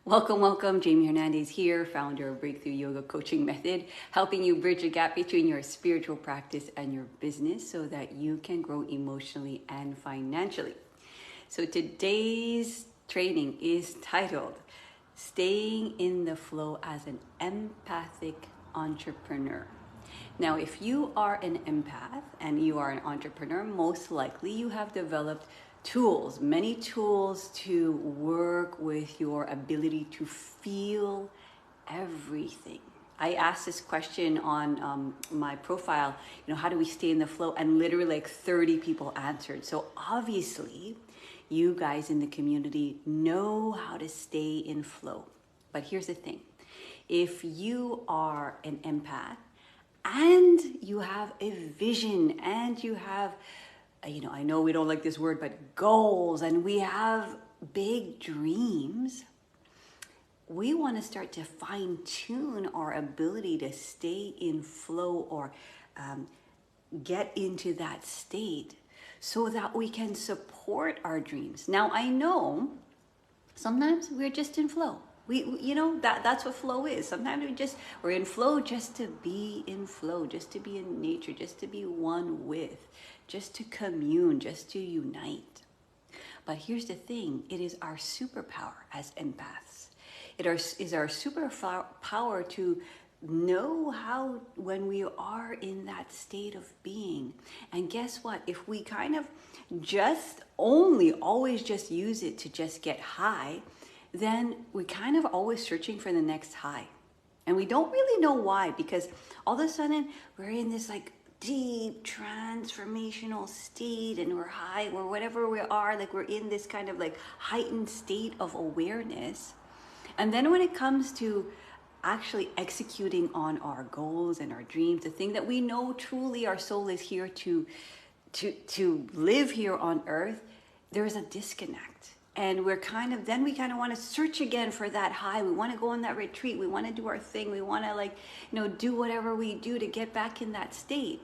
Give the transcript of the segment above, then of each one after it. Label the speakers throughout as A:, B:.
A: Welcome. Jamie Hernandez here, founder of Breakthrough Yoga Coaching Method, helping you bridge the gap between your spiritual practice and your business so that you can grow emotionally and financially. So today's training is titled Staying in the Flow as an Empathic Entrepreneur. Now, if you are an empath and you are an entrepreneur, most likely you have developed many tools to work with your ability to feel everything. I asked this question on my profile, how do we stay in the flow? And literally like 30 people answered. So obviously, you guys in the community know how to stay in flow. But here's the thing. If you are an empath and you have a vision and you have I know we don't like this word, but goals, and we have big dreams, we want to start to fine tune our ability to stay in flow or get into that state so that we can support our dreams. Now, I know sometimes we're just in flow. That's what flow is. Sometimes we're in flow just to be in flow, just to be in nature, just to be one with, just to commune, just to unite. But here's the thing, it is our superpower as empaths. It is our superpower to know how, when we are in that state of being. And guess what? If we kind of always just use it to just get high, then we kind of always searching for the next high. And we don't really know why, because all of a sudden we're in this like deep transformational state and we're high or whatever we are, like we're in this kind of like heightened state of awareness. And then when it comes to actually executing on our goals and our dreams, the thing that we know truly our soul is here to live here on earth, there is a disconnect. And we kind of want to search again for that high. We want to go on that retreat. We want to do our thing. We want to do whatever we do to get back in that state.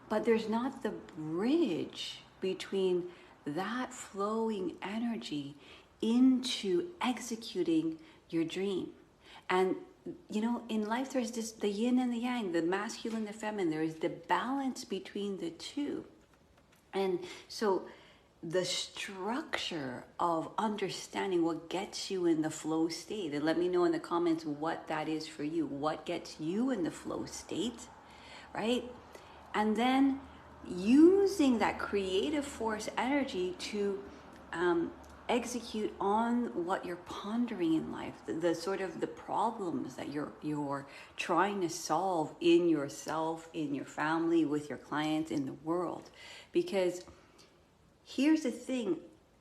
A: But there's not the bridge between that flowing energy into executing your dream. And, in life, there's the yin and the yang, the masculine and the feminine. There is the balance between the two. And so the structure of understanding what gets you in the flow state, and let me know in the comments what that is for you, what gets you in the flow state, right? And then using that creative force energy to execute on what you're pondering in life, the sort of the problems that you're trying to solve in yourself, in your family, with your clients, in the world. Because here's the thing,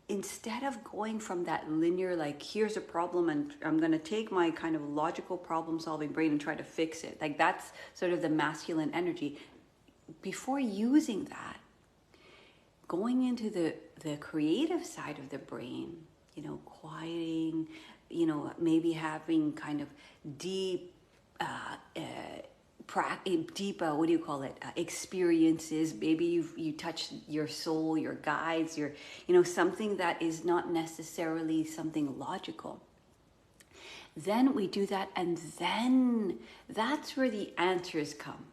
A: instead of going from that linear, like here's a problem and I'm going to take my kind of logical problem solving brain and try to fix it. Like that's sort of the masculine energy. Before using that, going into the creative side of the brain, quieting, maybe having kind of deep, experiences. Maybe you touch your soul, your guides, something that is not necessarily something logical. Then we do that, and then that's where the answers come.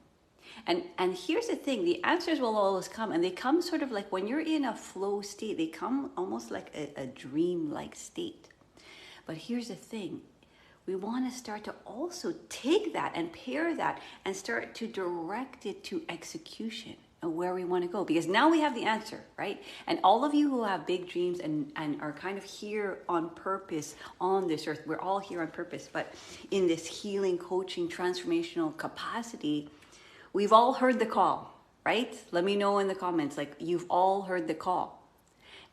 A: And here's the thing, the answers will always come, and they come sort of like when you're in a flow state, they come almost like a dream-like state. But here's the thing, we want to start to also take that and pair that and start to direct it to execution and where we want to go. Because now we have the answer, right? And all of you who have big dreams and are kind of here on purpose on this earth, we're all here on purpose, but in this healing, coaching, transformational capacity, we've all heard the call, right? Let me know in the comments, like you've all heard the call.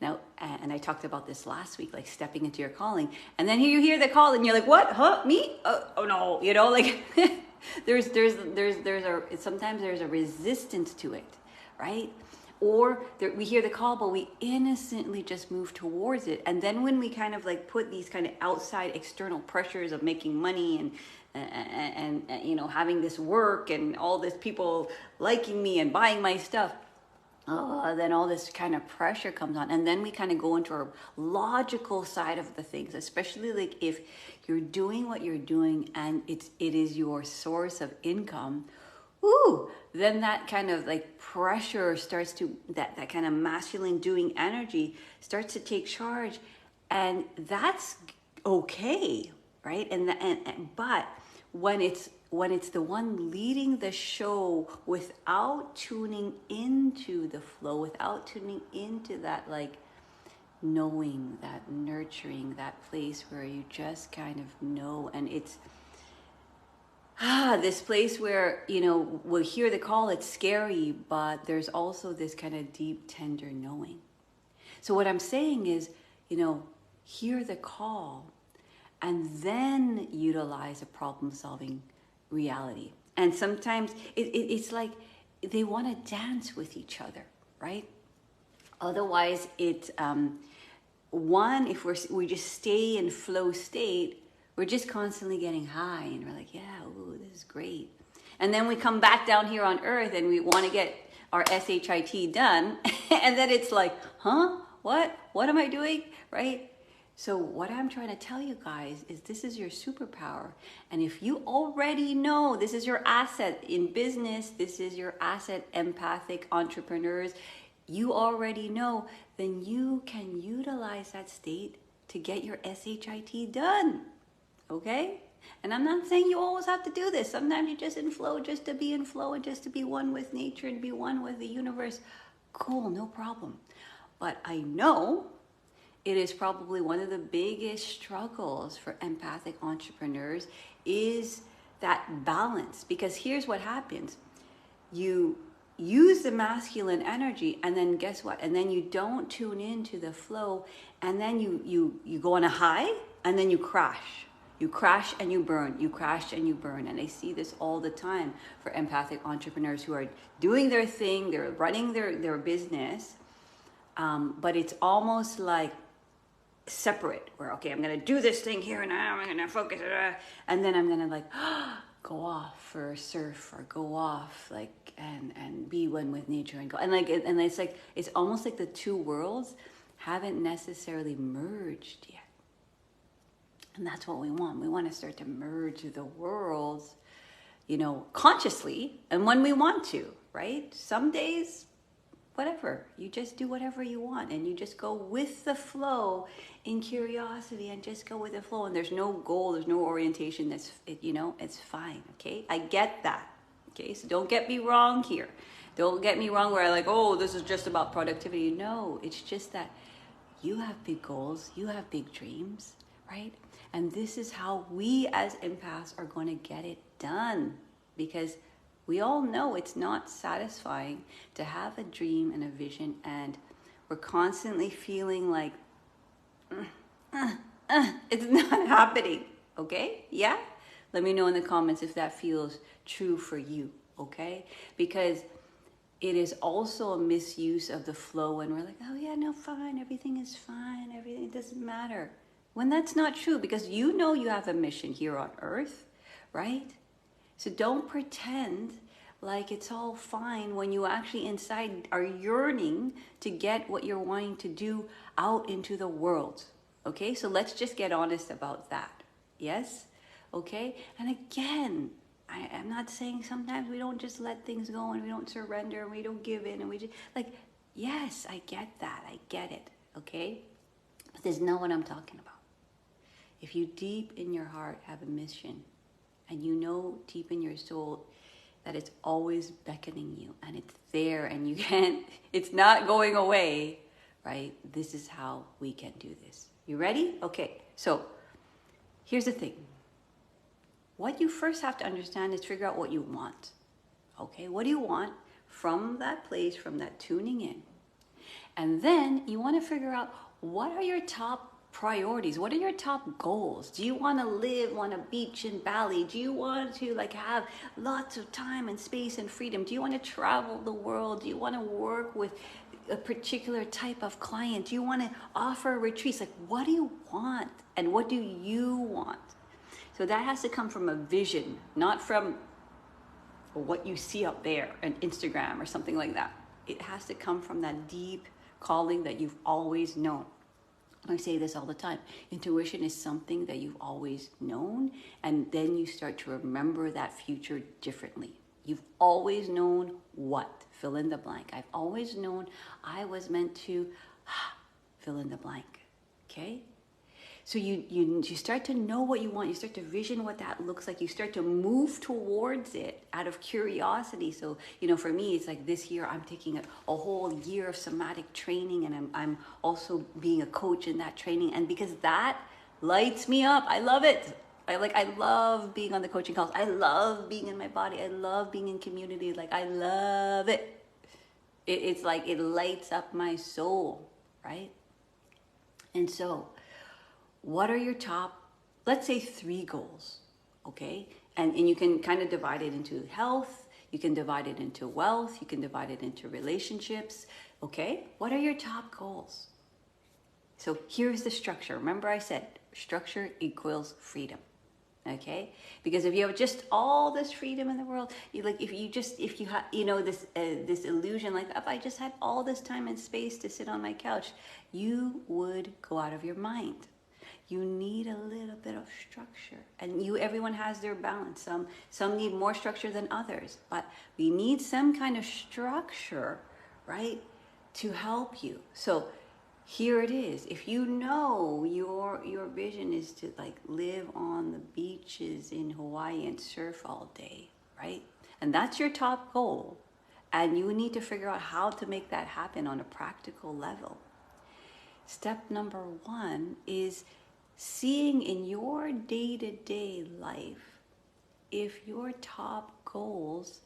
A: Now, and I talked about this last week, like stepping into your calling. And then you hear the call and you're like, what? Huh? Me? Oh no, like sometimes there's a resistance to it, right? Or we hear the call, but we innocently just move towards it. And then when we kind of like put these kind of outside external pressures of making money and having this work and all this people liking me and buying my stuff, oh, then all this kind of pressure comes on, and then we kind of go into our logical side of the things, especially like if you're doing what you're doing and it is your source of income. Ooh, then that kind of like pressure starts to, that kind of masculine doing energy starts to take charge, and that's okay, right? But when it's the one leading the show without tuning into the flow, without tuning into that like knowing, that nurturing, that place where you just kind of know, and it's this place where, you know, we'll hear the call, it's scary, but there's also this kind of deep, tender knowing. So what I'm saying is, you know, hear the call and then utilize a problem-solving reality. And sometimes it's like they want to dance with each other, right? Otherwise, it's if we just stay in flow state, we're just constantly getting high and we're like, yeah, ooh, this is great. And then we come back down here on earth and we want to get our SHIT done. And then it's like, huh? What am I doing? Right? So what I'm trying to tell you guys is this is your superpower. And if you already know this is your asset in business, this is your asset, empathic entrepreneurs, you already know, then you can utilize that state to get your SHIT done. Okay? And I'm not saying you always have to do this. Sometimes you're just in flow, just to be in flow and just to be one with nature and be one with the universe. Cool, no problem. But I know it is probably one of the biggest struggles for empathic entrepreneurs is that balance. Because here's what happens. You use the masculine energy and then guess what? And then you don't tune into the flow, and then you go on a high and then you crash. You crash and you burn. You crash and you burn. And I see this all the time for empathic entrepreneurs who are doing their thing, they're running their business, but it's almost like separate, where, okay, I'm going to do this thing here and now, I'm going to focus, and then I'm going to like go off for a surf or go off like and be one with nature and go. And like, and it's like, it's almost like the two worlds haven't necessarily merged yet. And that's what we want. We want to start to merge the worlds, you know, consciously and when we want to, right? Some days, whatever, you just do whatever you want and you just go with the flow in curiosity and just go with the flow. And there's no goal, there's no orientation. You know, it's fine. Okay. I get that. Okay. So don't get me wrong here. Don't get me wrong where I like, oh, this is just about productivity. No, it's just that you have big goals. You have big dreams, right? And this is how we as empaths are going to get it done, because we all know it's not satisfying to have a dream and a vision and we're constantly feeling like it's not happening. Okay? Yeah? Let me know in the comments if that feels true for you. Okay? Because it is also a misuse of the flow and we're like, oh yeah, no, fine. Everything is fine. Everything doesn't matter. When that's not true, because you know you have a mission here on earth, right? So don't pretend like it's all fine when you actually inside are yearning to get what you're wanting to do out into the world. Okay, so let's just get honest about that. Yes? Okay? And again, I'm not saying sometimes we don't just let things go and we don't surrender and we don't give in and we just, like, yes, I get that. I get it. Okay? But there's not what I'm talking about. If you deep in your heart have a mission and you know deep in your soul that it's always beckoning you and it's there and you can't, it's not going away, right? This is how we can do this. You ready? Okay, so here's the thing. What you first have to understand is figure out what you want. Okay, what do you want from that place, from that tuning in? And then you want to figure out what are your top priorities. What are your top goals? Do you want to live on a beach in Bali? Do you want to like have lots of time and space and freedom? Do you want to travel the world? Do you want to work with a particular type of client? Do you want to offer retreats? Like, what do you want? And what do you want? So that has to come from a vision, not from what you see up there on Instagram or something like that. It has to come from that deep calling that you've always known. I say this all the time. Intuition is something that you've always known, and then you start to remember that future differently. You've always known what? Fill in the blank. I've always known I was meant to fill in the blank. Okay? So you start to know what you want. You start to vision what that looks like. You start to move towards it out of curiosity. So, for me, it's like this year I'm taking a whole year of somatic training, and I'm also being a coach in that training. And because that lights me up, I love it. I love being on the coaching calls. I love being in my body. I love being in community. I love it. It's like it lights up my soul, right? And so, what are your top, let's say 3 goals, okay? And you can kind of divide it into health, you can divide it into wealth, you can divide it into relationships, okay? What are your top goals? So here's the structure. Remember I said structure equals freedom, okay? Because if you have just all this freedom in the world, if you have, this illusion, if I just had all this time and space to sit on my couch, you would go out of your mind. You need a little bit of structure, and everyone has their balance. Some need more structure than others, but we need some kind of structure, right, to help you. So here it is. If you know your vision is to live on the beaches in Hawaii and surf all day, right? And that's your top goal, and you need to figure out how to make that happen on a practical level. Step number 1 is seeing in your day-to-day life if your top goals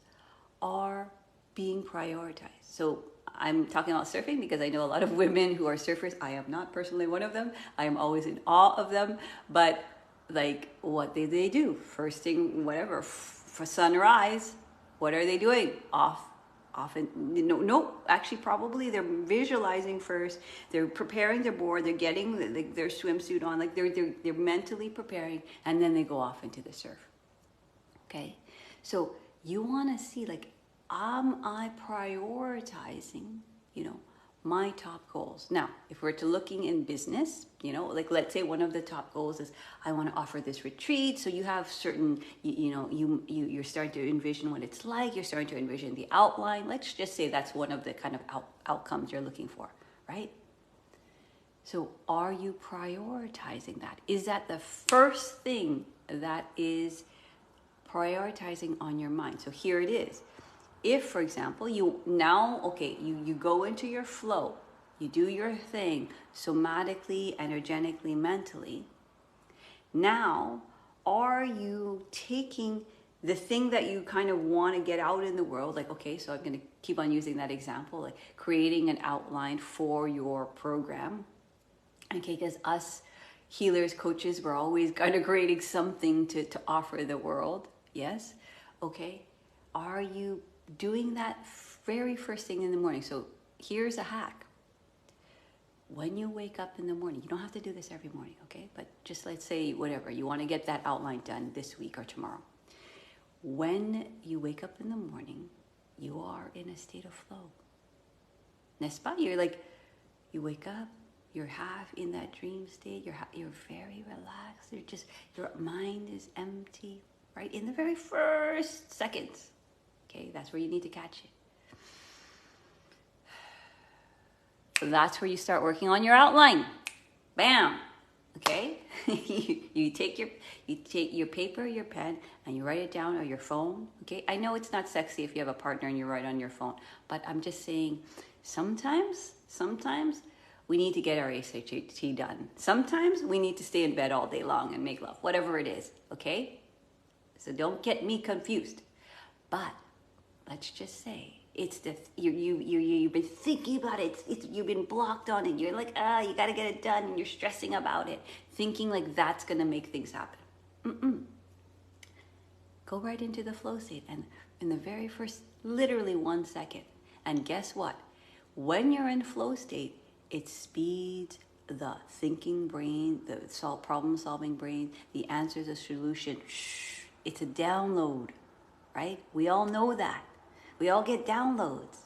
A: are being prioritized. So I'm talking about surfing because I know a lot of women who are surfers. I am not personally one of them. I am always in awe of them. But what do they do? First thing, whatever, for sunrise, what are they doing? Often, actually probably they're visualizing first, they're preparing their board, they're getting their swimsuit on, they're mentally preparing, and then they go off into the surf. Okay, so you want to see am I prioritizing, my top goals? Now, if we're looking in business, let's say one of the top goals is I want to offer this retreat. So you have certain, you're starting to envision what it's like. You're starting to envision the outline. Let's just say that's one of the kind of outcomes you're looking for, right? So are you prioritizing that? Is that the first thing that is prioritizing on your mind? So here it is. If, for example, you go into your flow, you do your thing somatically, energetically, mentally. Now, are you taking the thing that you kind of want to get out in the world? So I'm going to keep on using that example, creating an outline for your program. Okay, because us healers, coaches, we're always kind of creating something to offer the world. Yes? Okay. Are you doing that very first thing in the morning? So here's a hack. When you wake up in the morning, you don't have to do this every morning, okay? But just let's say whatever, you want to get that outline done this week or tomorrow. When you wake up in the morning, you are in a state of flow. N'est-ce pas? You wake up, you're half in that dream state, you're very relaxed, your mind is empty, right? In the very first seconds. Okay, that's where you need to catch it. That's where you start working on your outline. Bam. Okay, you take your paper, your pen, and you write it down on your phone. Okay, I know it's not sexy if you have a partner and you write on your phone, but I'm just saying, sometimes we need to get our ACHT done. Sometimes we need to stay in bed all day long and make love, whatever it is. Okay, so don't get me confused. But let's just say it's you've been thinking about it. You've been blocked on it. You're you got to get it done, and you're stressing about it, thinking that's gonna make things happen. Go right into the flow state, and in the very first, literally 1 second. And guess what? When you're in flow state, it speeds the thinking brain, the problem-solving brain, the answer, the solution. It's a download, right? We all know that. We all get downloads,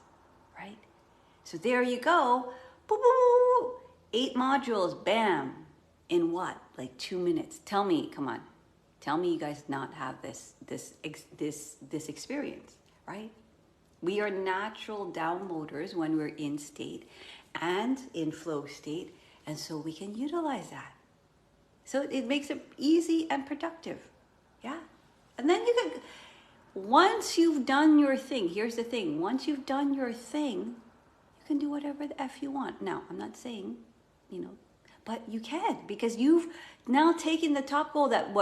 A: right? So there you go. Boop, boop, boop. 8 modules, bam. In what? Like 2 minutes. Tell me, come on. Tell me you guys not have this experience, right? We are natural downloaders when we're in state and in flow state, and so we can utilize that. So it makes it easy and productive. Yeah. And then you can, once you've done your thing, here's the thing, once you've done your thing, you can do whatever the F you want. Now, I'm not saying, but you can, because you've now taken the top goal that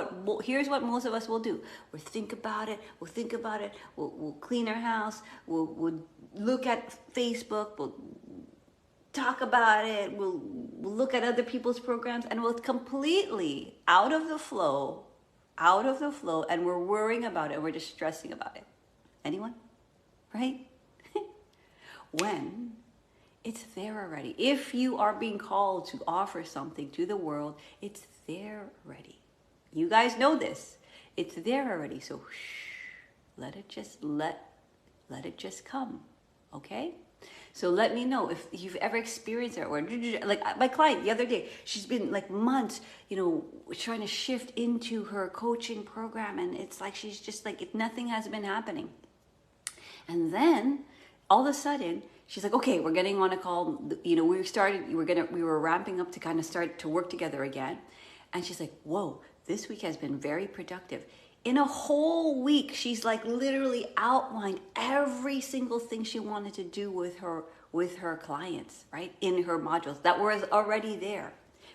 A: here's what most of us will do. We'll think about it, we'll clean our house, we'll look at Facebook, we'll talk about it, we'll look at other people's programs, and we'll completely out of the flow, and we're worrying about it, and we're just stressing about it. Anyone? Right? When it's there already. If you are being called to offer something to the world, it's there already. You guys know this. It's there already. So let it just come. Okay? So let me know if you've ever experienced that. Or like my client the other day, she's been like months, trying to shift into her coaching program, and it's like she's just like nothing has been happening. And then all of a sudden, she's like, okay, we're getting on a call. We were ramping up to kind of start to work together again. And she's like, whoa, this week has been very productive. In a whole week, she's like literally outlined every single thing she wanted to do with her clients, right? In her modules that was already there,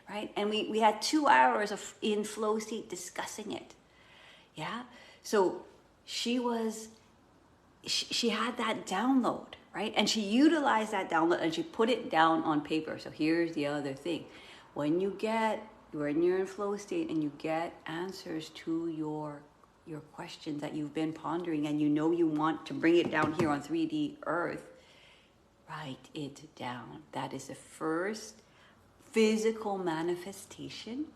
A: right? And we had 2 hours in flow state discussing it. Yeah. So she had that download, right? And she utilized that download and she put it down on paper. So here's the other thing. When you're in flow state and you get answers to your questions that you've been pondering, and you want to bring it down here on 3D Earth, write it down. That is the first physical manifestation,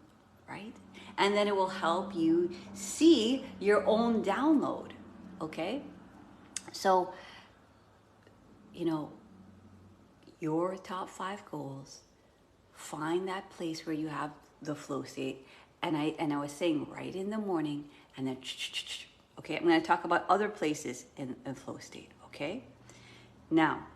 A: right? And then it will help you see your own download, okay? So, your top 5 goals, find that place where you have the flow state. And I was saying right in the morning, and then, okay, I'm going to talk about other places in flow state, okay? Now,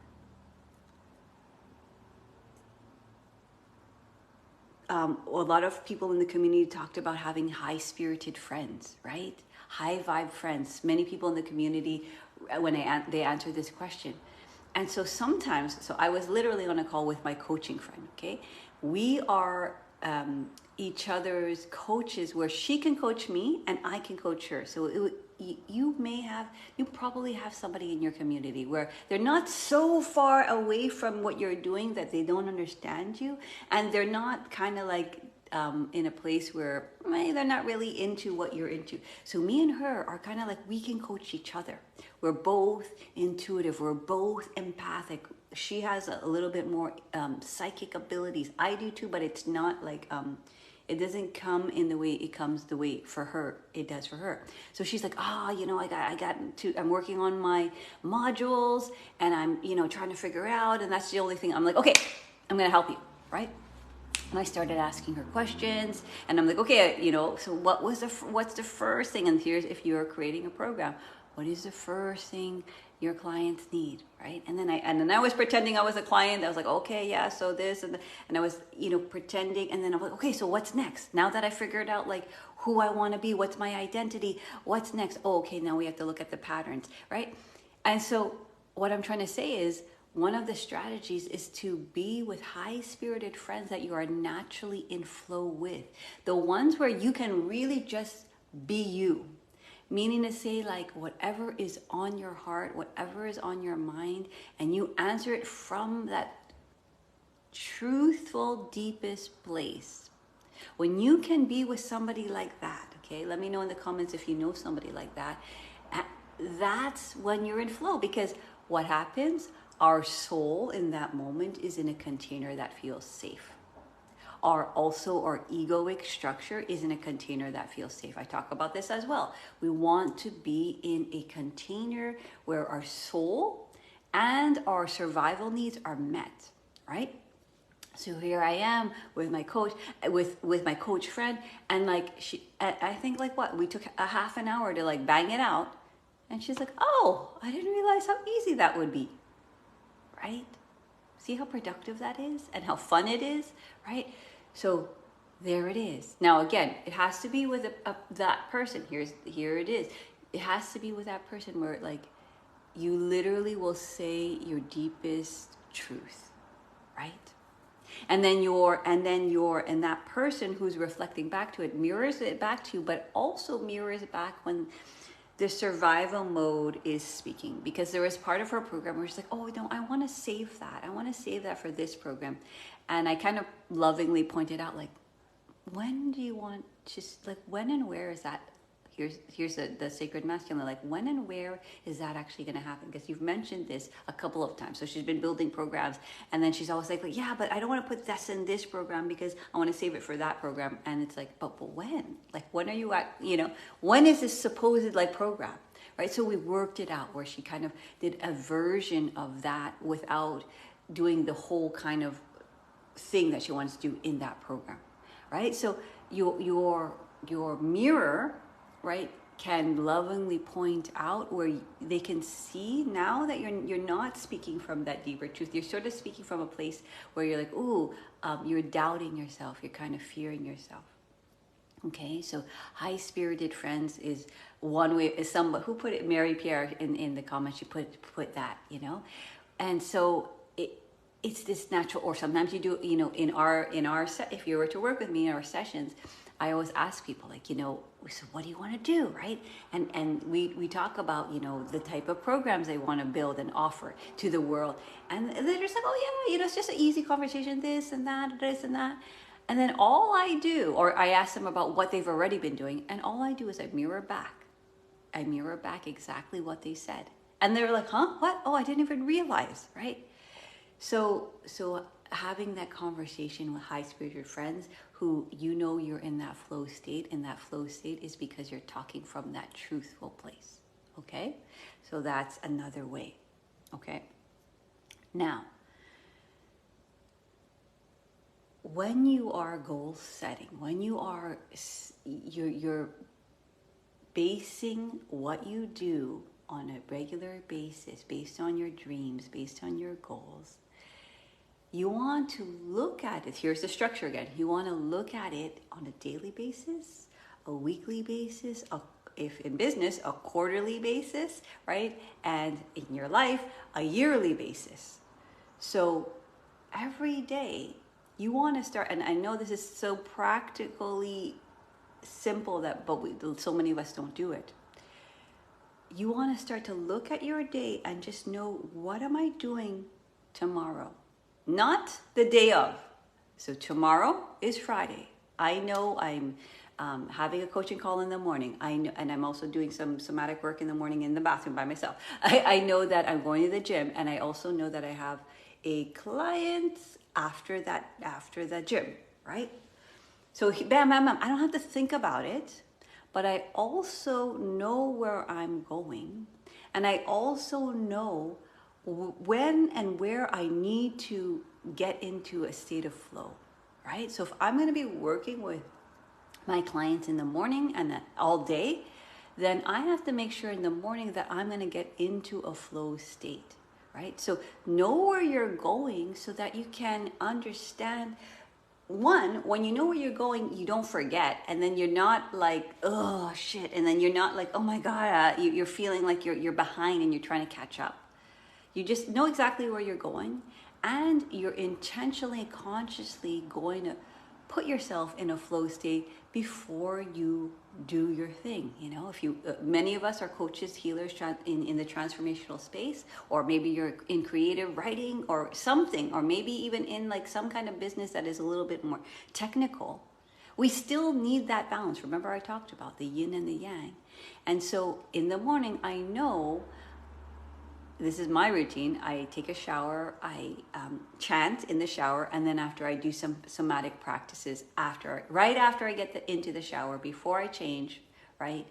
A: a lot of people in the community talked about having high-spirited friends, right? High vibe friends. Many people in the community, when they answered this question. And so sometimes, I was literally on a call with my coaching friend, okay? We are each other's coaches, where she can coach me and I can coach her. So you probably have somebody in your community where they're not so far away from what you're doing that they don't understand you, and they're not kind of like in a place where they're not really into what you're into. So me and her are kind of like, we can coach each other. We're both intuitive. We're both empathic. She has a little bit more psychic abilities. I do too, but it's not like, it doesn't come in the way it comes the way for her, it does for her. So she's like, I'm working on my modules, and I'm, trying to figure out, and that's the only thing. I'm like, okay, I'm going to help you, right? And I started asking her questions, and I'm like, okay, so what's the first thing? And here's, if you're creating a program, what is the first thing your clients need, right? And then I was pretending I was a client. I was like, okay, yeah, so this, and I was, pretending. And then I'm like, okay, so what's next? Now that I figured out like who I want to be, what's my identity, what's next? Oh, okay, now we have to look at the patterns, right? And so what I'm trying to say is, one of the strategies is to be with high-spirited friends that you are naturally in flow with. The ones where you can really just be you. Meaning to say, like, whatever is on your heart, whatever is on your mind, and you answer it from that truthful, deepest place. When you can be with somebody like that, okay, let me know in the comments if you know somebody like that. That's when you're in flow, because what happens? Our soul in that moment is in a container that feels safe. Our egoic structure is in a container that feels safe. I talk about this as well. We want to be in a container where our soul and our survival needs are met, right? So here I am with my coach, with my coach friend, and like I think like what, we took a half an hour to like bang it out, and she's like, oh, I didn't realize how easy that would be, right? See how productive that is and how fun it is, right? So there it is. Now again, it has to be with that person. Here it is. It has to be with that person where like you literally will say your deepest truth, right? And then that person who's reflecting back to it mirrors it back to you, but also mirrors back when the survival mode is speaking, because there was part of her program where she's like, oh no, I want to save that. I want to save that for this program. And I kind of lovingly pointed out, like, when do you want, just like, when and where is that? Here's the sacred masculine, like, when and where is that actually going to happen? Because you've mentioned this a couple of times. So she's been building programs, and then she's always like, yeah, but I don't want to put this in this program because I want to save it for that program. And it's like, but when? Like, when are you at, when is this supposed like program? Right? So we worked it out where she kind of did a version of that without doing the whole kind of thing that she wants to do in that program. Right? So your mirror, right, can lovingly point out where they can see now that you're not speaking from that deeper truth. You're sort of speaking from a place where you're like, ooh, you're doubting yourself. You're kind of fearing yourself. Okay, so high-spirited friends is one way. Is somebody who put it? Mary Pierre in the comments. She put that, and so it's this natural. Or sometimes you do, in our if you were to work with me in our sessions, I always ask people, like, so what do you want to do, right? And we talk about, the type of programs they want to build and offer to the world. And they're just like, oh yeah, it's just an easy conversation, this and that. And then all I do, or I ask them about what they've already been doing, and all I do is I mirror back exactly what they said. And they're like, huh, what? Oh, I didn't even realize, right? So having that conversation with high-spirited friends who you're in that flow state, and that flow state is because you're talking from that truthful place, okay? So that's another way, okay? Now, when you are goal setting, when you're basing what you do on a regular basis, based on your dreams, based on your goals, you want to look at it. Here's the structure again. You want to look at it on a daily basis, a weekly basis, if in business, a quarterly basis, right? And in your life, a yearly basis. So every day you want to start, and I know this is so practically simple but so many of us don't do it. You want to start to look at your day and just know, what am I doing tomorrow? Not the day of. So tomorrow is Friday. I know I'm having a coaching call in the morning. I know, and I'm also doing some somatic work in the morning in the bathroom by myself. I know that I'm going to the gym, and I also know that I have a client after the gym, right? So bam, bam, bam. I don't have to think about it, but I also know where I'm going, and I also know when and where I need to get into a state of flow, right? So if I'm going to be working with my clients in the morning and all day, then I have to make sure in the morning that I'm going to get into a flow state, right? So know where you're going so that you can understand. One, when you know where you're going, you don't forget, and then you're not like, oh shit, and then you're not like, oh my God, you're feeling like you're behind and you're trying to catch up. You just know exactly where you're going, and you're intentionally, consciously going to put yourself in a flow state before you do your thing. If you, many of us are coaches, healers in the transformational space, or maybe you're in creative writing or something, or maybe even in like some kind of business that is a little bit more technical. We still need that balance. Remember I talked about the yin and the yang. And so in the morning, I know this is my routine. I take a shower, I chant in the shower, and then after I do some somatic practices right after I get into the shower, before I change, right?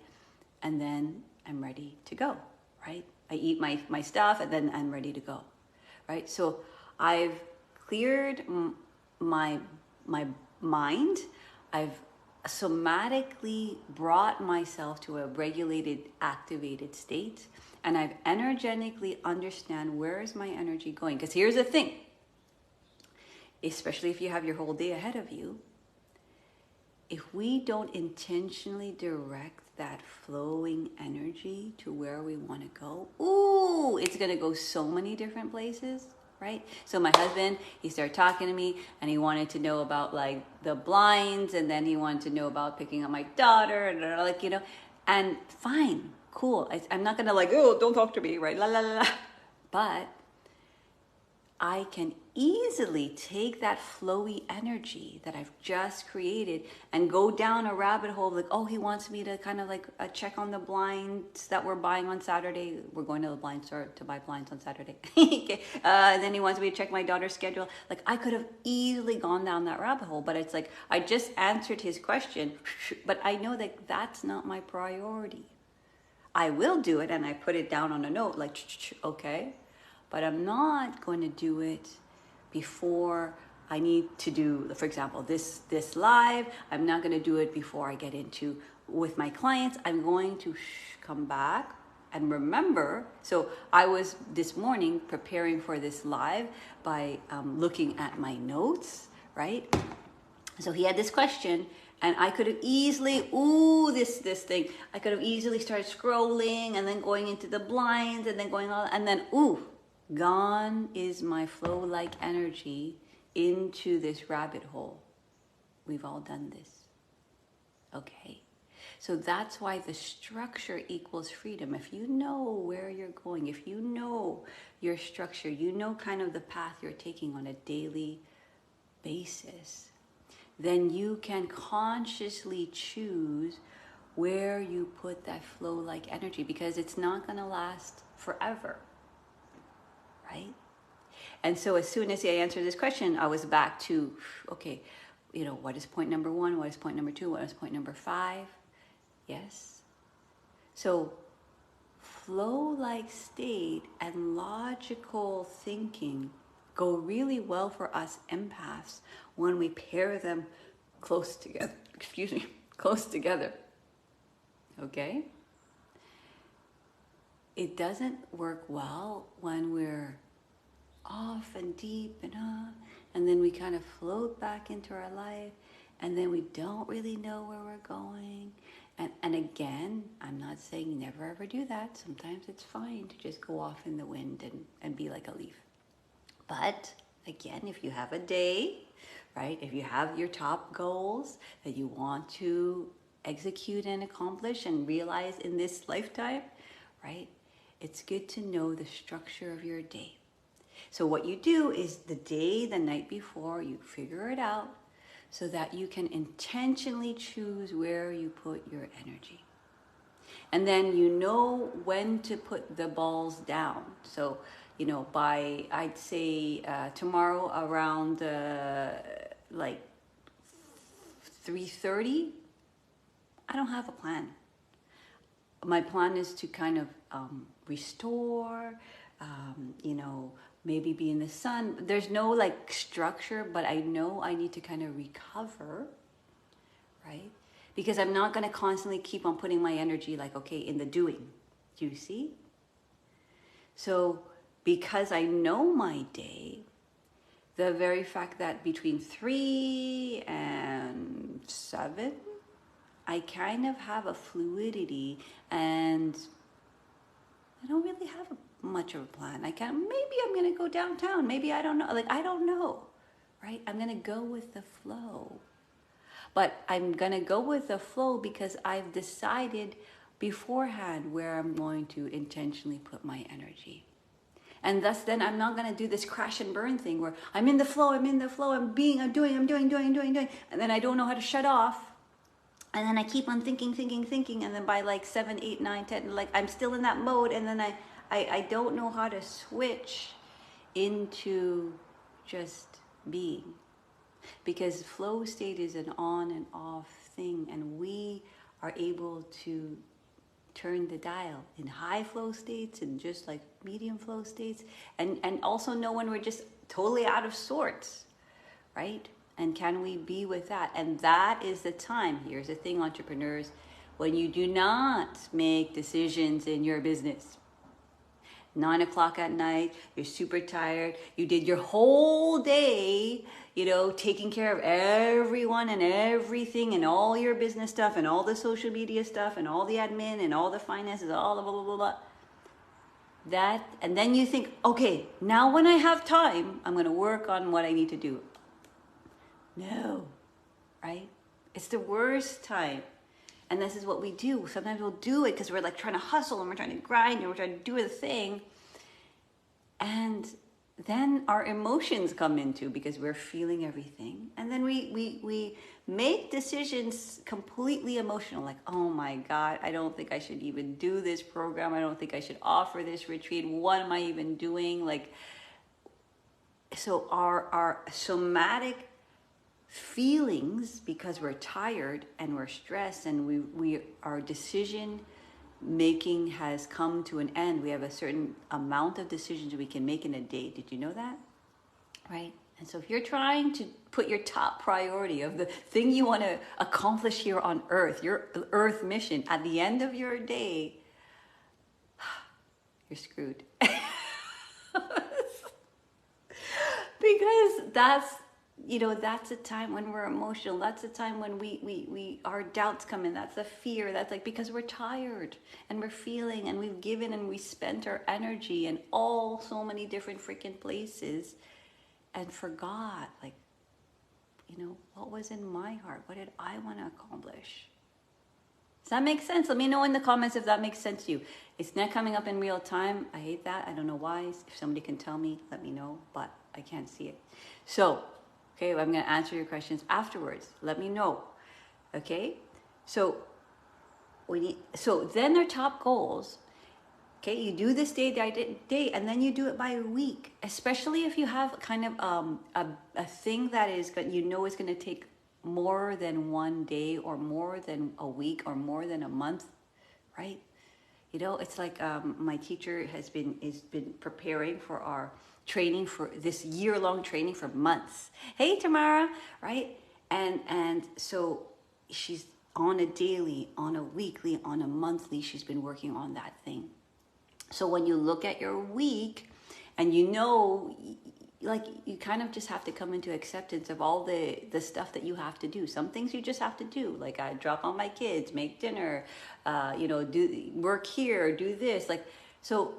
A: And then I'm ready to go, right? I eat my stuff, and then I'm ready to go, right? So I've cleared my mind. I've somatically brought myself to a regulated, activated state, and I've energetically understand where is my energy going. Because here's the thing, especially if you have your whole day ahead of you, if we don't intentionally direct that flowing energy to where we want to go, ooh, it's going to go so many different places, right? So my husband, he started talking to me, and he wanted to know about like the blinds, and then he wanted to know about picking up my daughter, and like, you know, and fine, cool. I'm not going to like, oh, don't talk to me, right? La, la, la, la. But I can easily take that flowy energy that I've just created and go down a rabbit hole like, oh, he wants me to kind of like check on the blinds that we're buying on Saturday. We're going to the blind store to buy blinds on Saturday. Okay. And then he wants me to check my daughter's schedule. Like, I could have easily gone down that rabbit hole, but it's like, I just answered his question, but I know that that's not my priority. I will do it, and I put it down on a note like, okay. But I'm not going to do it before I need to do, for example, this live. I'm not going to do it before I get into with my clients. I'm going to come back and remember. So I was this morning preparing for this live by looking at my notes, right? So he had this question, and I could have easily, this thing. I could have easily started scrolling and then going into the blinds and then going on, and then, gone is my flow-like energy into this rabbit hole. We've all done this. Okay. So that's why the structure equals freedom. If you know where you're going, if you know your structure, you know kind of the path you're taking on a daily basis, then you can consciously choose where you put that flow-like energy, because it's not going to last forever. Right? And so as soon as I answered this question, I was back to, okay, you know, what is point number 1? What is point number 2? What is point number 5? Yes. So flow-like state and logical thinking go really well for us empaths when we pair them close together. Close together. Okay? It doesn't work well when we're off and deep and then we kind of float back into our life, and then we don't really know where we're going. And again, I'm not saying never ever do that. Sometimes it's fine to just go off in the wind and be like a leaf. But again, if you have a day, right, if you have your top goals that you want to execute and accomplish and realize in this lifetime, right, it's good to know the structure of your day. So what you do is the night before, you figure it out so that you can intentionally choose where you put your energy. And then you know when to put the balls down. So, you know, by, I'd say tomorrow around like 3:30, I don't have a plan. My plan is to kind of restore, you know, maybe be in the sun. There's no like structure, but I know I need to kind of recover, right? Because I'm not going to constantly keep on putting my energy like, okay, in the doing. Do you see? So because I know my day, the very fact that between 3 and 7, I kind of have a fluidity, and I don't really have much of a plan. Maybe I'm going to go downtown. Maybe I don't know. Like, I don't know, right? I'm going to go with the flow. But I'm going to go with the flow because I've decided beforehand where I'm going to intentionally put my energy. And thus then I'm not going to do this crash and burn thing where I'm in the flow, I'm doing, I'm doing. And then I don't know how to shut off. And then I keep on thinking. And then by like 7, 8, 9, 10, like I'm still in that mode. And then I don't know how to switch into just being. Because flow state is an on and off thing. And we are able to turn the dial in high flow states and just like medium flow states, and also know when we're just totally out of sorts, right? And can we be with that? And that is the time. Here's the thing, entrepreneurs, when you do not make decisions in your business. 9 o'clock at night, you're super tired. You did your whole day, taking care of everyone and everything and all your business stuff and all the social media stuff and all the admin and all the finances, all the blah, blah, blah, blah. And then you think, okay, now when I have time, I'm going to work on what I need to do. No, right? It's the worst time. And this is what we do. Sometimes we'll do it because we're like trying to hustle and we're trying to grind and we're trying to do the thing. And then our emotions come into because we're feeling everything. And then we make decisions completely emotional. Like, oh my God, I don't think I should even do this program. I don't think I should offer this retreat. What am I even doing? So our somatic feelings, because we're tired and we're stressed and our decision making has come to an end. We have a certain amount of decisions we can make in a day. Did you know that? Right? And so if you're trying to put your top priority of the thing you want to accomplish here on earth, your earth mission, at the end of your day, you're screwed. Because that's a time when we're emotional. That's a time when our doubts come in. That's a fear. That's like because we're tired and we're feeling and we've given and we spent our energy in so many different freaking places and forgot, what was in my heart? What did I want to accomplish? Does that make sense? Let me know in the comments if that makes sense to you. It's not coming up in real time. I hate that. I don't know why. If somebody can tell me, let me know, but I can't see it. So, okay, I'm going to answer your questions afterwards. Let me know. Okay? So then our top goals, okay, you do this day, and then you do it by a week, especially if you have kind of a thing that is is going to take more than one day or more than a week or more than a month, right? It's like my teacher has been preparing for our training, for this year-long training for months. Hey, Tamara, right? And so she's on a daily, on a weekly, on a monthly, she's been working on that thing. So when you look at your week and you kind of just have to come into acceptance of all the stuff that you have to do. Some things you just have to do, like I drop on my kids, make dinner, do work here, do this. So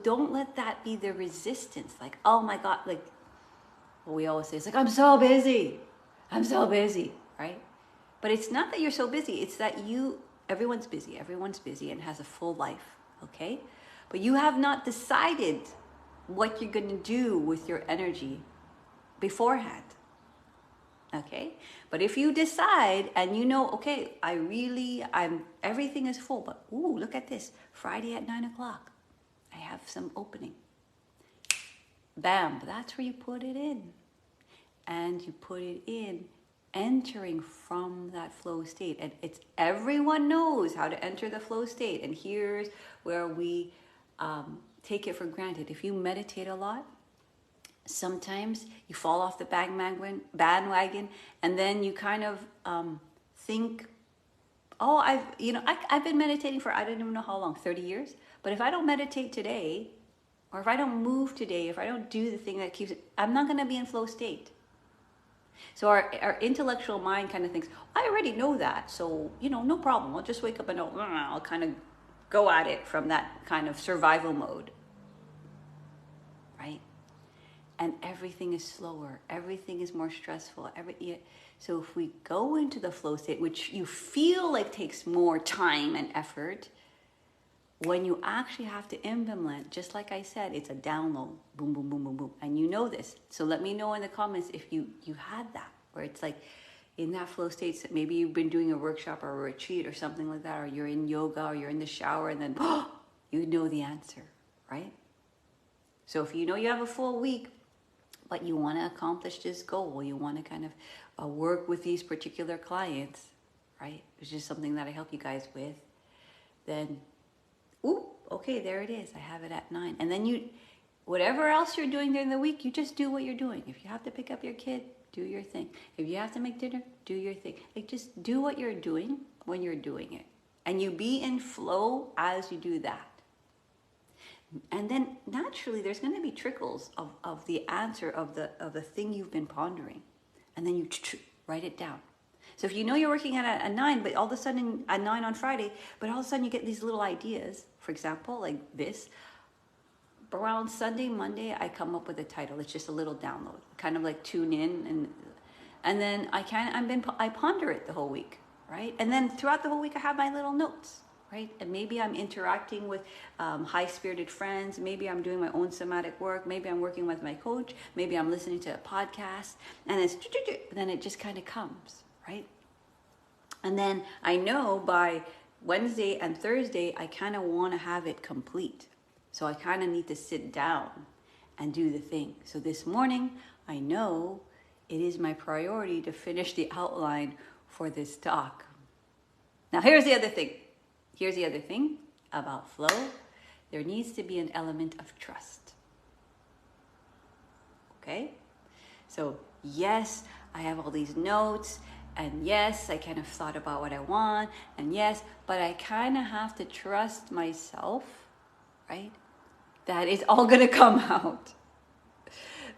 A: don't let that be the resistance. Like, oh my God, like what we always say, it's like, I'm so busy, right? But it's not that you're so busy. It's that everyone's busy and has a full life, okay? But you have not decided what you're going to do with your energy beforehand, okay? But if you decide and okay, everything is full, but ooh, look at this, Friday at 9 o'clock, I have some opening. Bam, that's where you put it in. And you put it in entering from that flow state. And everyone knows how to enter the flow state. And here's where we take it for granted. If you meditate a lot, sometimes you fall off the bandwagon and then you kind of think, oh, I've been meditating for I don't even know how long, 30 years. But if I don't meditate today, or if I don't move today, if I don't do the thing that keeps it, I'm not going to be in flow state. So our intellectual mind kind of thinks, I already know that, so, no problem. I'll just wake up and I'll kind of go at it from that kind of survival mode, right? And everything is slower. Everything is more stressful. So if we go into the flow state, which you feel like takes more time and effort, when you actually have to implement, just like I said, it's a download, boom, boom, boom, boom, boom. And you know this. So let me know in the comments if you had that, where it's like in that flow state, maybe you've been doing a workshop or a retreat or something like that, or you're in yoga or you're in the shower and then you know the answer, right? So if you have a full week, but you want to accomplish this goal, you want to kind of work with these particular clients, right? Which is something that I help you guys with. then, ooh, okay, there it is. I have it at 9. And then whatever else you're doing during the week, you just do what you're doing. If you have to pick up your kid, do your thing. If you have to make dinner, do your thing. Like, just do what you're doing when you're doing it. And you be in flow as you do that. And then naturally there's going to be trickles of the answer of the thing you've been pondering. And then you write it down. So if you know you're working at a 9, but all of a sudden at 9 on Friday, but all of a sudden you get these little ideas, for example, like this. Around Sunday, Monday, I come up with a title. It's just a little download, kind of like tune in, and then I ponder it the whole week, right? And then throughout the whole week, I have my little notes. Right? And maybe I'm interacting with high-spirited friends. Maybe I'm doing my own somatic work. Maybe I'm working with my coach. Maybe I'm listening to a podcast. And then it just kind of comes, right? And then I know by Wednesday and Thursday, I kind of want to have it complete. So I kind of need to sit down and do the thing. So this morning, I know it is my priority to finish the outline for this talk. Now, here's the other thing. Here's the other thing about flow. There needs to be an element of trust. Okay? So yes, I have all these notes, and yes, I kind of thought about what I want, and yes, but I kind of have to trust myself, right? That it's all gonna come out.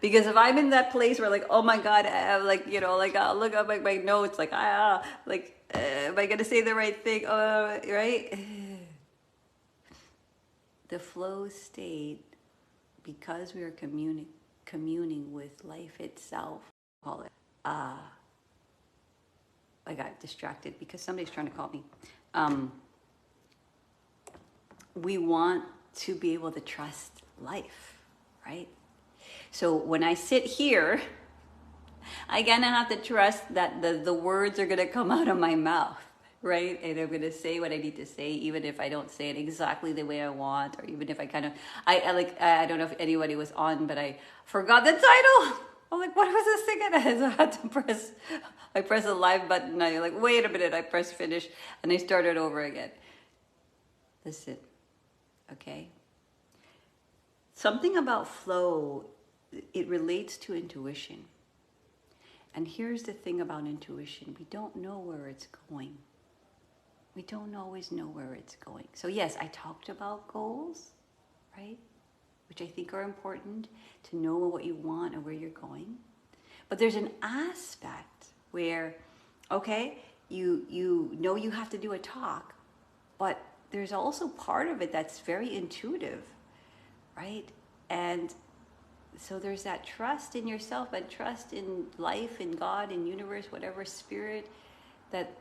A: Because if I'm in that place where like, oh my God, I have like, I'll look up my notes, like, am I going to say the right thing? Right? The flow state, because we are communing with life itself, call it, I got distracted because somebody's trying to call me. We want to be able to trust life, right? So when I sit here, I kind of have to trust that the words are going to come out of my mouth, right? And I'm going to say what I need to say, even if I don't say it exactly the way I want, or even if I kind of, I don't know if anybody was on, but I forgot the title. I'm like, what was this thing? And I had to press a live button. And I'm like, wait a minute, I pressed finish, and I started over again. Listen, okay? Something about flow, it relates to intuition. And here's the thing about intuition. We don't know where it's going. We don't always know where it's going. So yes, I talked about goals, right? Which I think are important to know what you want and where you're going. But there's an aspect where, okay, you know you have to do a talk, but there's also part of it that's very intuitive, right? And so there's that trust in yourself and trust in life, in God, in universe, whatever spirit, that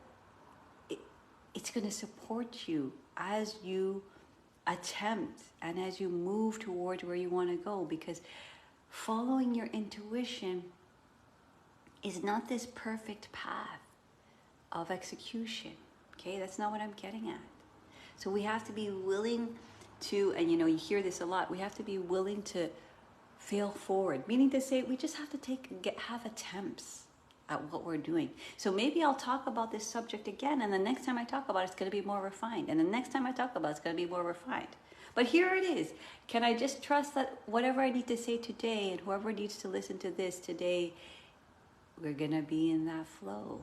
A: it's going to support you as you attempt and as you move towards where you want to go. Because following your intuition is not this perfect path of execution. Okay, that's not what I'm getting at. So we have to be willing to, and you hear this a lot, we have to be willing to fail forward, meaning to say we just have to have attempts at what we're doing. So maybe I'll talk about this subject again, and the next time I talk about it, it's going to be more refined, and the next time I talk about it, it's going to be more refined. But here it is. Can I just trust that whatever I need to say today, and whoever needs to listen to this today, we're going to be in that flow,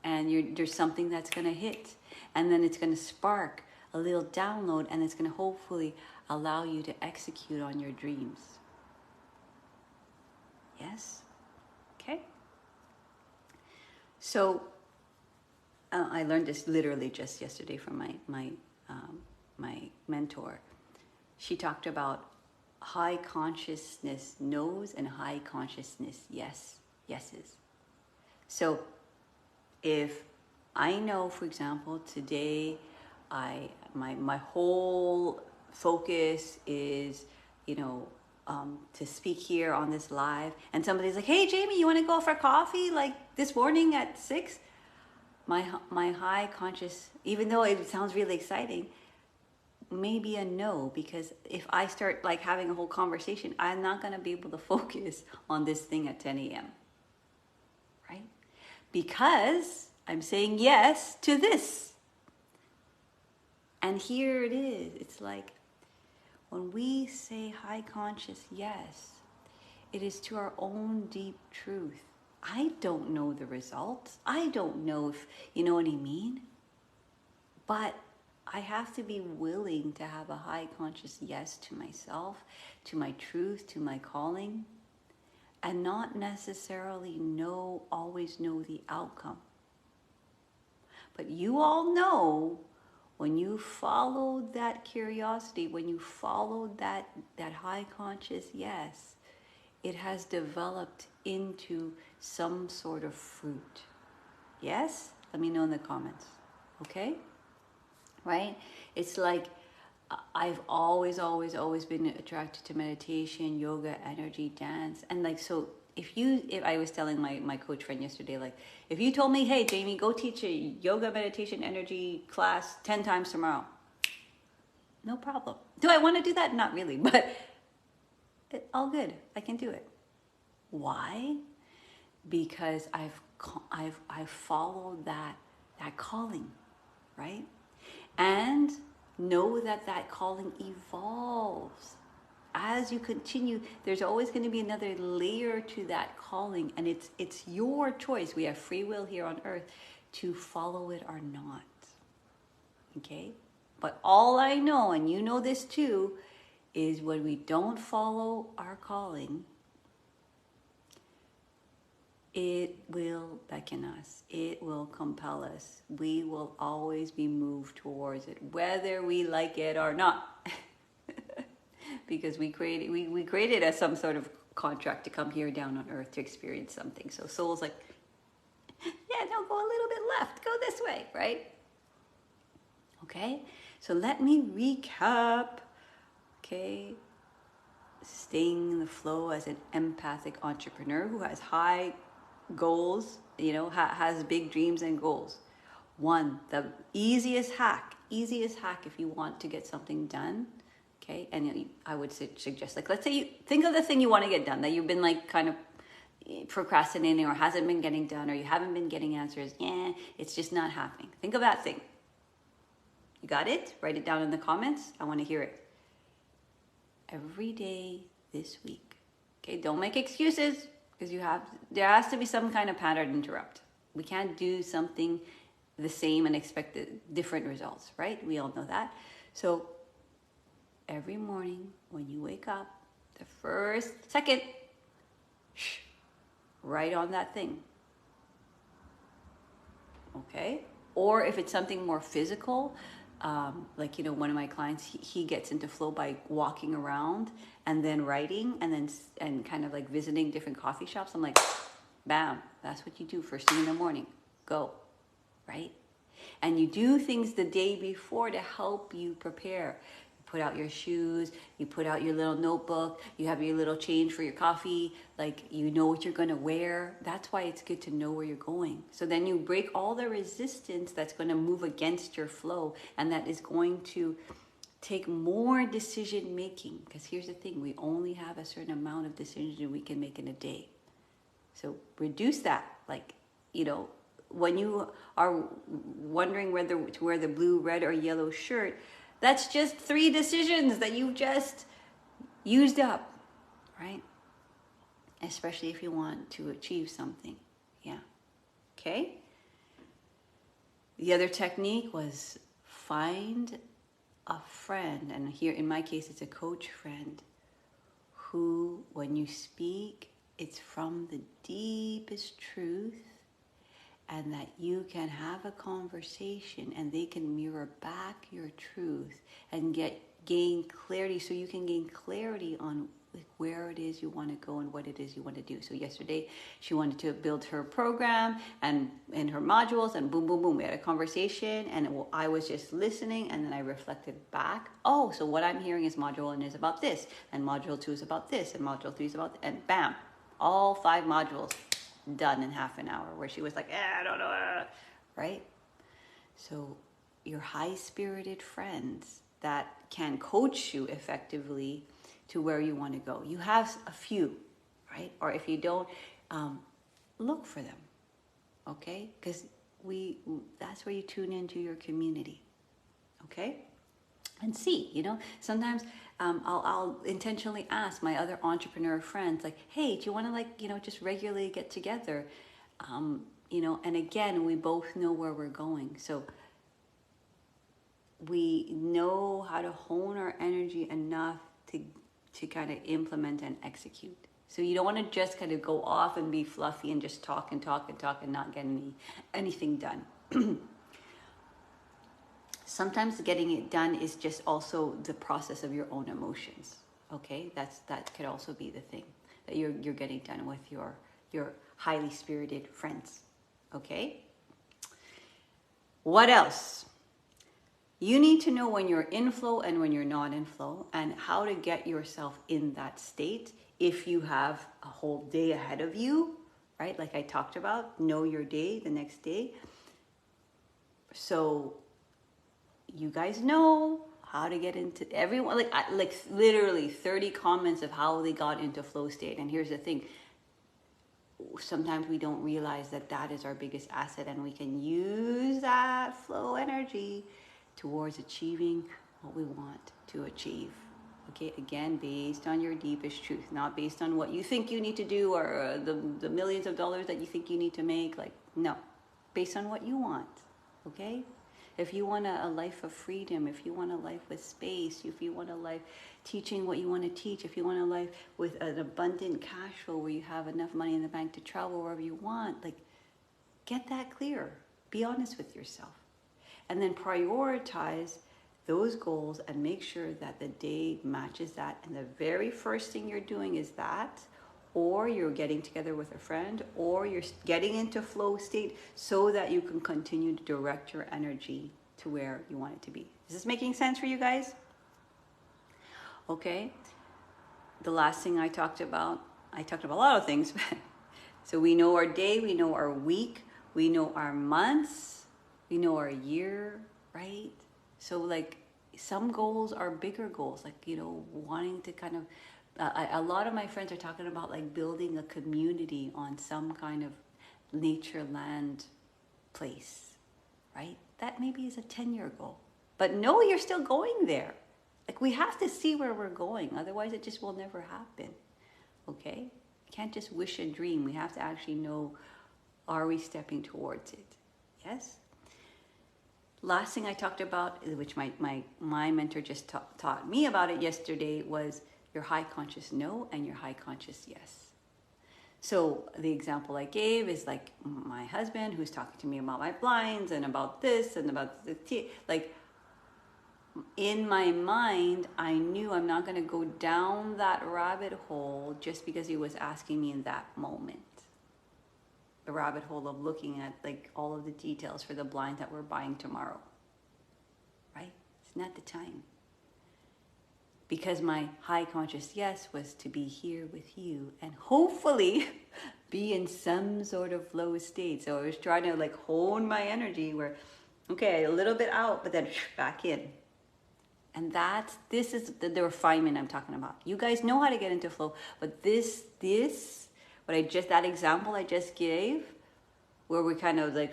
A: and there's something that's going to hit, and then it's going to spark a little download, and it's going to hopefully allow you to execute on your dreams. Yes? Okay? So, I learned this literally just yesterday from my mentor. She talked about high consciousness no's and high consciousness yeses. So, if I know, for example, today my whole focus is, to speak here on this live, and somebody's like, hey Jamie, you want to go for coffee like this morning at 6? My high conscious, even though it sounds really exciting, maybe a no, because if I start like having a whole conversation, I'm not going to be able to focus on this thing at 10 a.m. right? Because I'm saying yes to this. And here it is. It's like when we say high conscious yes, it is to our own deep truth. I don't know the results. I don't know if, you know what I mean? But I have to be willing to have a high conscious yes to myself, to my truth, to my calling, and not necessarily always know the outcome. But you all know when you followed that curiosity, when you followed that high conscious yes, it has developed into some sort of fruit. Yes? Let me know in the comments. Okay? Right? It's like I've always been attracted to meditation, yoga, energy, dance. And like, so if I was telling my coach friend yesterday, like, if you told me, hey, Jamie, go teach a yoga, meditation, energy class 10 times tomorrow, no problem. Do I want to do that? Not really, but all good. I can do it. Why? Because I've followed that calling, right? And know that calling evolves. As you continue, there's always going to be another layer to that calling, and it's your choice. We have free will here on earth to follow it or not. Okay? But all I know, and you know this too, is when we don't follow our calling, it will beckon us. It will compel us. We will always be moved towards it, whether we like it or not. Because we created as some sort of contract to come here down on earth to experience something. So soul's like, yeah, no, go a little bit left. Go this way, right? Okay? So let me recap. Okay? Staying in the flow as an empathic entrepreneur who has high goals, has big dreams and goals. One, the easiest hack if you want to get something done, okay? And I would suggest, like, let's say you think of the thing you want to get done that you've been like kind of procrastinating or hasn't been getting done, or you haven't been getting answers. It's just not happening. Think of that thing. You got it? Write it down in the comments. I want to hear it. Every day this week. Okay, don't make excuses, because there has to be some kind of pattern interrupt. We can't do something the same and expect different results, right? We all know that. So every morning when you wake up, the first second, write on that thing. Okay? Or if it's something more physical, like, one of my clients, he gets into flow by walking around and then writing and kind of like visiting different coffee shops. I'm like, bam, that's what you do first thing in the morning. Go, right? And you do things the day before to help you prepare. You put out your shoes, you put out your little notebook, you have your little change for your coffee, like, you know what you're going to wear. That's why it's good to know where you're going. So then you break all the resistance that's going to move against your flow, and that is going to take more decision making. Because here's the thing, we only have a certain amount of decisions we can make in a day. So reduce that. Like, when you are wondering whether to wear the blue, red, or yellow shirt, that's just 3 decisions that you just used up, right? Especially if you want to achieve something. Yeah. Okay? The other technique was find a friend, and here in my case it's a coach friend, who, when you speak, it's from the deepest truth, and that you can have a conversation and they can mirror back your truth and gain clarity, so you can gain clarity on where it is you want to go and what it is you want to do. So yesterday she wanted to build her program and her modules, and boom, boom, boom, we had a conversation, and I was just listening, and then I reflected back. Oh, so what I'm hearing is module 1 is about this, and module 2 is about this, and module 3 is about, and bam, all 5 modules done in half an hour, where she was like, I don't know, right? So your high-spirited friends that can coach you effectively to where you want to go. You have a few, right? Or if you don't, look for them, okay? Because that's where you tune into your community, okay? and see, sometimes I'll intentionally ask my other entrepreneur friends, like, hey, do you want to, like, just regularly get together? And again, we both know where we're going. So we know how to hone our energy enough to kind of implement and execute. So you don't want to just kind of go off and be fluffy and just talk and talk and talk and not get anything done. Sometimes getting it done is just also the process of your own emotions. Okay, that could also be the thing that you're getting done with your highly spirited friends. Okay. What else? You need to know when you're in flow and when you're not in flow, and how to get yourself in that state. If you have a whole day ahead of you, right? Like I talked about, know your day the next day. So you guys know how to get into everyone, like literally 30 comments of how they got into flow state. And here's the thing. Sometimes we don't realize that is our biggest asset, and we can use that flow energy towards achieving what we want to achieve. Okay, again, based on your deepest truth, not based on what you think you need to do or the millions of dollars that you think you need to make. Like, no, based on what you want. Okay, if you want a life of freedom, if you want a life with space, if you want a life teaching what you want to teach, if you want a life with an abundant cash flow where you have enough money in the bank to travel wherever you want, like, get that clear. Be honest with yourself. And then prioritize those goals and make sure that the day matches that. And the very first thing you're doing is that, or you're getting together with a friend, or you're getting into flow state so that you can continue to direct your energy to where you want it to be. Is this making sense for you guys? Okay. The last thing I talked about a lot of things. So we know our day, we know our week, we know our months, we know our year, right? So like some goals are bigger goals, like, wanting to kind of, a lot of my friends are talking about like building a community on some kind of nature land place, right? That maybe is a 10-year goal, but no, you're still going there. Like, we have to see where we're going. Otherwise it just will never happen. Okay. Can't just wish and dream. We have to actually know, are we stepping towards it? Yes. Last thing I talked about, which my mentor just taught me about it yesterday, was your high conscious no and your high conscious yes. So the example I gave is like my husband who's talking to me about my blinds and about this and about the tea. Like, in my mind, I knew I'm not going to go down that rabbit hole just because he was asking me in that moment. The rabbit hole of looking at like all of the details for the blind that we're buying tomorrow. Right? It's not the time. Because my high conscious yes was to be here with you and hopefully be in some sort of flow state. So I was trying to like hone my energy where, okay, a little bit out, but then back in. And this is the refinement I'm talking about. You guys know how to get into flow, but that example I just gave, where we kind of like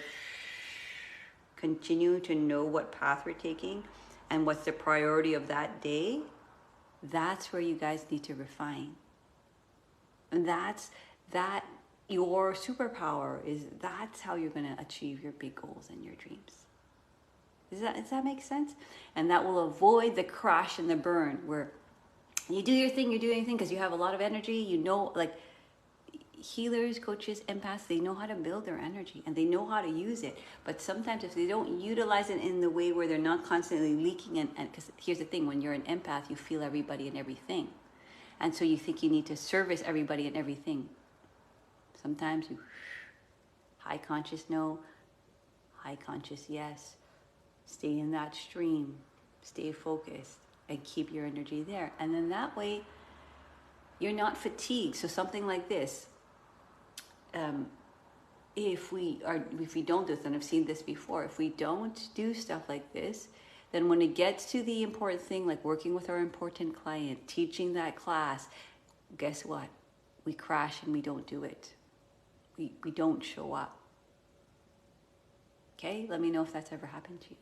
A: continue to know what path we're taking and what's the priority of that day, that's where you guys need to refine. And that's your superpower that's how you're going to achieve your big goals and your dreams. Does that make sense? And that will avoid the crash and the burn where you do your thing, you're doing your thing because you have a lot of energy. Like healers, coaches, empaths, they know how to build their energy and they know how to use it. But sometimes if they don't utilize it in the way where they're not constantly leaking, and because here's the thing, when you're an empath, you feel everybody and everything. And so you think you need to service everybody and everything. Sometimes you high conscious no, high conscious yes. Stay in that stream, stay focused, and keep your energy there. And then that way, you're not fatigued. So something like this, if we don't do this, and I've seen this before, if we don't do stuff like this, then when it gets to the important thing, like working with our important client, teaching that class, guess what? We crash and we don't do it. We don't show up. Okay? Let me know if that's ever happened to you.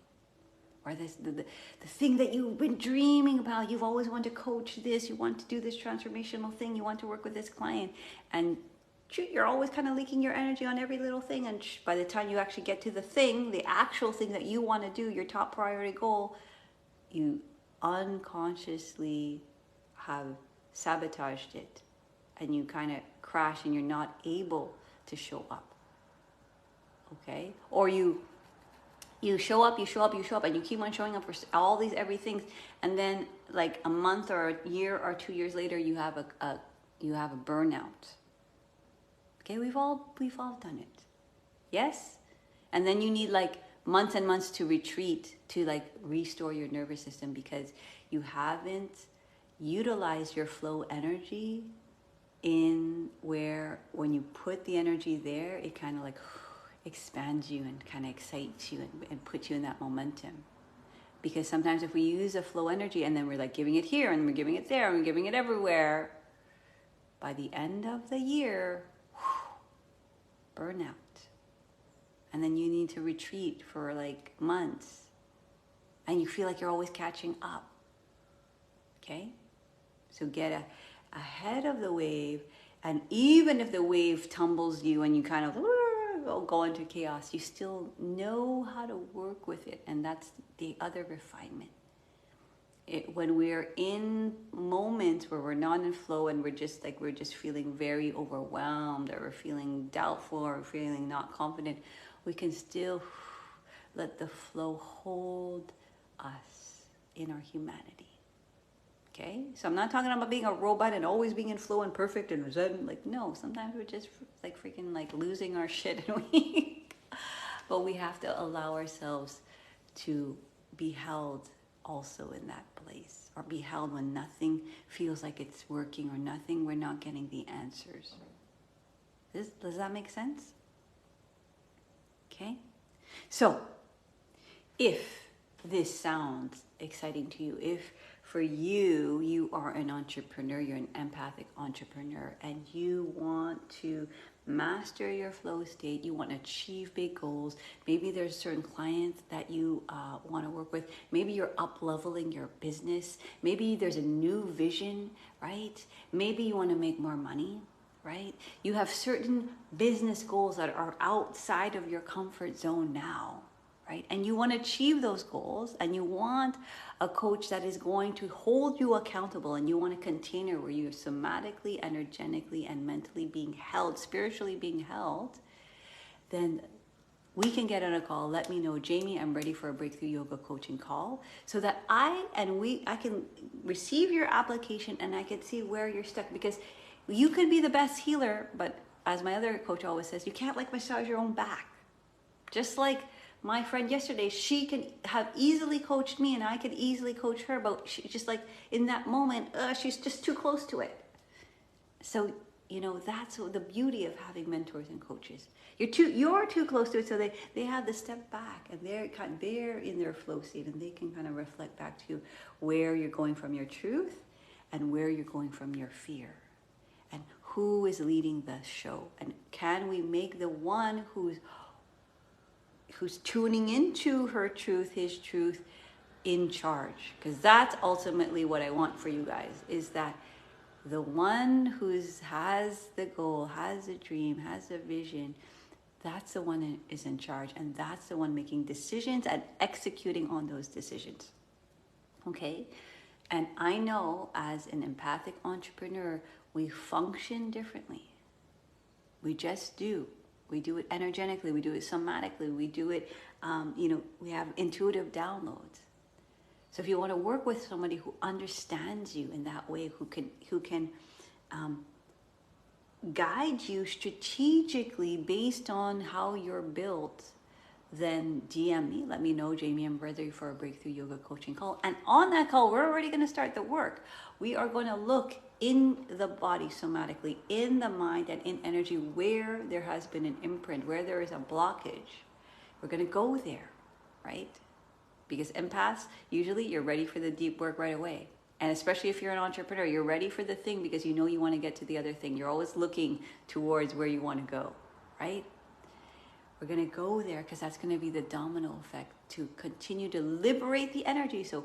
A: or the thing that you've been dreaming about. You've always wanted to coach this, you want to do this transformational thing, you want to work with this client, and shoot, you're always kind of leaking your energy on every little thing, and by the time you actually get to the thing, the actual thing that you want to do, your top priority goal, you unconsciously have sabotaged it, and you kind of crash and you're not able to show up. Okay? Or you show up, and you keep on showing up for all these everything, and then like a month or a year or 2 years later, you have a burnout. Okay, we've all done it. Yes? And then you need like months and months to retreat, to like restore your nervous system, because you haven't utilized your flow energy in where when you put the energy there, it kind of like expands you and kind of excites you and puts you in that momentum. Because sometimes if we use a flow energy and then we're like giving it here and we're giving it there and we're giving it everywhere, by the end of the year, burnout. And then you need to retreat for like months, and you feel like you're always catching up. Okay? So get ahead of the wave, and even if the wave tumbles you and you kind of go into chaos, you still know how to work with it. And that's the other refinement. When we're in moments where we're not in flow and we're just feeling very overwhelmed, or we're feeling doubtful, or we're feeling not confident, we can still let the flow hold us in our humanity. Okay? So I'm not talking about being a robot and always being in flow and perfect and zen. Like, no, sometimes we're just like freaking like losing our shit but we have to allow ourselves to be held also in that place, or be held when nothing feels like it's working, or we're not getting the answers. Does that make sense? Okay? So, if this sounds exciting to you, if for you are an entrepreneur, you're an empathic entrepreneur, and you want to master your flow state, you want to achieve big goals, maybe there's certain clients that you want to work with, maybe you're up-leveling your business, maybe there's a new vision, right? Maybe you want to make more money, right? You have certain business goals that are outside of your comfort zone now, right? And you want to achieve those goals, and you want a coach that is going to hold you accountable, and you want a container where you're somatically, energetically, and mentally being held, spiritually being held, then we can get on a call. Let me know, Jamie, I'm ready for a breakthrough yoga coaching call, so that I can receive your application, and I can see where you're stuck. Because you could be the best healer, but as my other coach always says, you can't like massage your own back. Just like my friend yesterday, she can have easily coached me, and I could easily coach her, but she just like in that moment, she's just too close to it. So, that's the beauty of having mentors and coaches. You're too close to it, so they have to step back, and they're in their flow state, and they can kind of reflect back to where you're going from your truth and where you're going from your fear, and who is leading the show, and can we make the one who's tuning into her truth, his truth, in charge. Because that's ultimately what I want for you guys, is that the one who has the goal, has a dream, has a vision, that's the one that is in charge, and that's the one making decisions and executing on those decisions. Okay? And I know as an empathic entrepreneur, we function differently. We just do. We do it energetically, we do it somatically, we do it, we have intuitive downloads. So if you want to work with somebody who understands you in that way, who can guide you strategically based on how you're built, then DM me. Let me know, Jamie, I'm ready for a breakthrough yoga coaching call. And on that call, we're already going to start the work. We are going to look in the body somatically, in the mind, and in energy, where there has been an imprint, where there is a blockage. We're going to go there, right? Because empaths, usually you're ready for the deep work right away. And especially if you're an entrepreneur, you're ready for the thing because you know you want to get to the other thing. You're always looking towards where you want to go, right? We're going to go there because that's going to be the domino effect to continue to liberate the energy so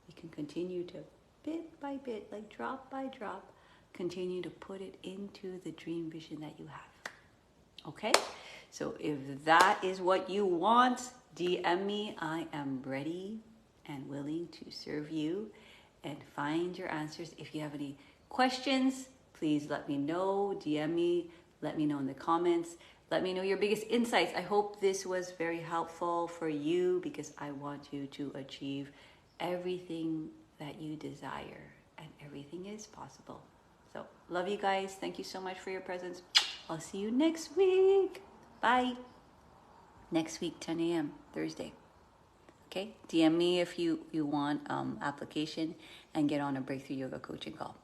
A: we can continue to bit by bit, like drop by drop, continue to put it into the dream vision that you have. Okay? So if that is what you want, DM me. I am ready and willing to serve you and find your answers. If you have any questions, please let me know. DM me. Let me know in the comments. Let me know your biggest insights. I hope this was very helpful for you because I want you to achieve everything that you desire, and everything is possible. So, love you guys. Thank you so much for your presence. I'll see you next week. Bye. Next week, 10 a.m., Thursday. Okay? DM me if you want application and get on a Breakthrough Yoga coaching call.